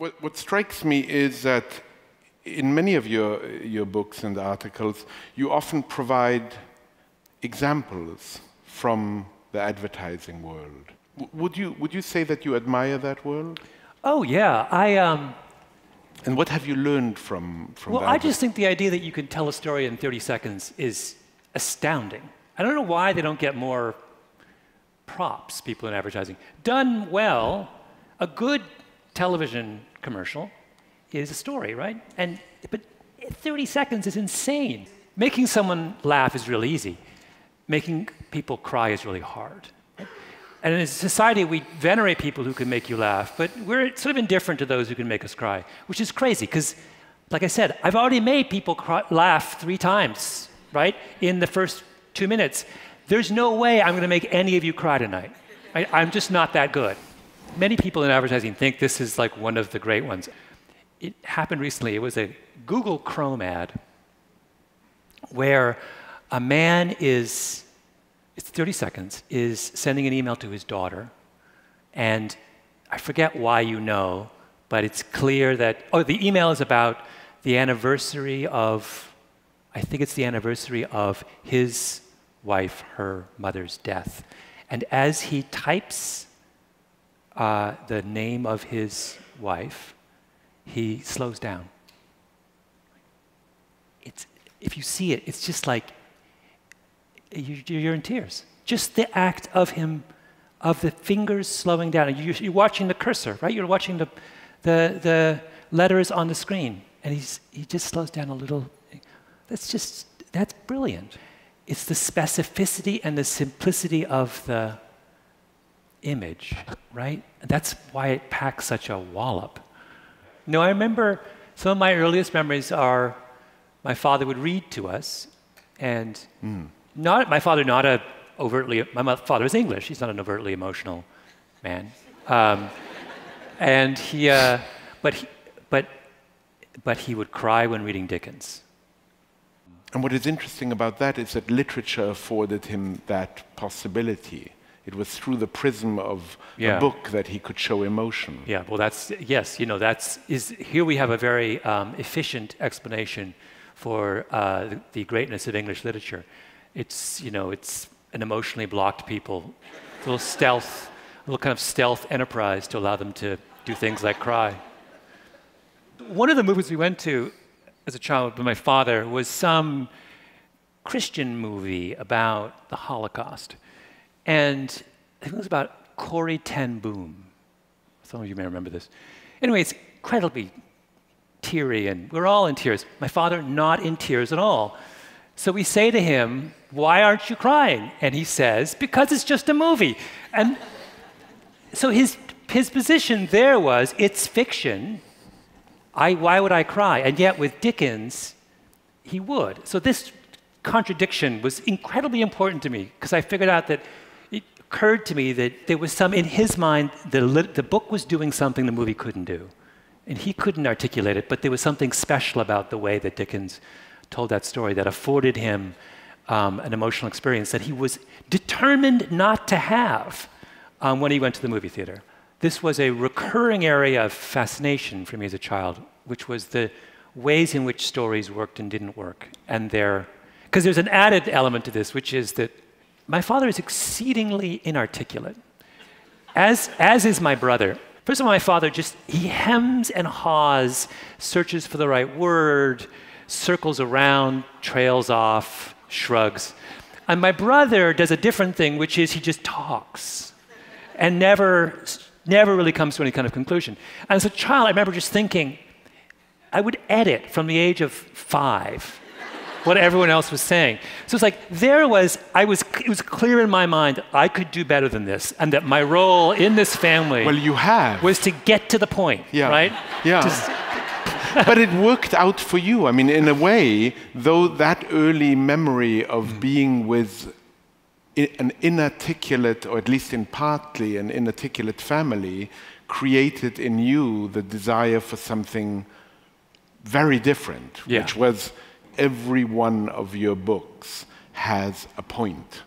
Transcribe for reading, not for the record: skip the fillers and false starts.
What strikes me is that in many of your books and articles, you often provide examples from the advertising world. Would you say that you admire that world? Oh yeah, And what have you learned from well, that? I just think the idea that you can tell a story in 30 seconds is astounding. I don't know why they don't get more props, people in advertising. Done well, a good television commercial is a story, right? But 30 seconds is insane. Making someone laugh is really easy. Making people cry is really hard. And in a society, we venerate people who can make you laugh, but we're sort of indifferent to those who can make us cry, which is crazy, because, like I said, I've already made people laugh 3 times, right, in the first 2 minutes. There's no way I'm going to make any of you cry tonight. I'm just not that good. Many people in advertising think this is like one of the great ones. It happened recently. It was a Google Chrome ad where a man is, it's 30 seconds, is sending an email to his daughter, and I forget why you know, but it's clear that, oh, the email is about the anniversary of, I think it's the anniversary of his wife, her mother's death. And as he types the name of his wife, he slows down. If you see it, it's just like, you're in tears. Just the act of him, of the fingers slowing down. You're watching the cursor, right? You're watching the letters on the screen, and he just slows down a little. That's brilliant. It's the specificity and the simplicity of the image, right? That's why it packs such a wallop. No, I remember some of my earliest memories are my father would read to us, and my father is English. He's not an overtly emotional man, and but he would cry when reading Dickens. And what is interesting about that is that literature afforded him that possibility. It was through the prism of a book that he could show emotion. Yeah, well, here we have a very efficient explanation for the greatness of English literature. It's an emotionally blocked people, a little kind of stealth enterprise to allow them to do things like cry. One of the movies we went to as a child with my father was some Christian movie about the Holocaust. And I think it was about Corrie ten Boom. Some of you may remember this. Anyway, it's incredibly teary, and we're all in tears. My father, not in tears at all. So we say to him, "Why aren't you crying?" And he says, "Because it's just a movie." And so his position there was, it's fiction. Why would I cry? And yet with Dickens, he would. So this contradiction was incredibly important to me, because I figured out that it occurred to me that there was some, in his mind, the book was doing something the movie couldn't do. And he couldn't articulate it, but there was something special about the way that Dickens told that story that afforded him an emotional experience that he was determined not to have when he went to the movie theater. This was a recurring area of fascination for me as a child, which was the ways in which stories worked and didn't work. And because there's an added element to this, which is that my father is exceedingly inarticulate, as is my brother. First of all, my father he hems and haws, searches for the right word, circles around, trails off, shrugs. And my brother does a different thing, which is he just talks and never really comes to any kind of conclusion. And as a child, I remember just thinking, I would edit from the age of 5 what everyone else was saying. So it's like, it was clear in my mind I could do better than this, and that my role in this family was to get to the point, right? Yeah. But it worked out for you. I mean, in a way, though that early memory of being with an inarticulate, or at least in partly an inarticulate family, created in you the desire for something very different, which was every one of your books has a point.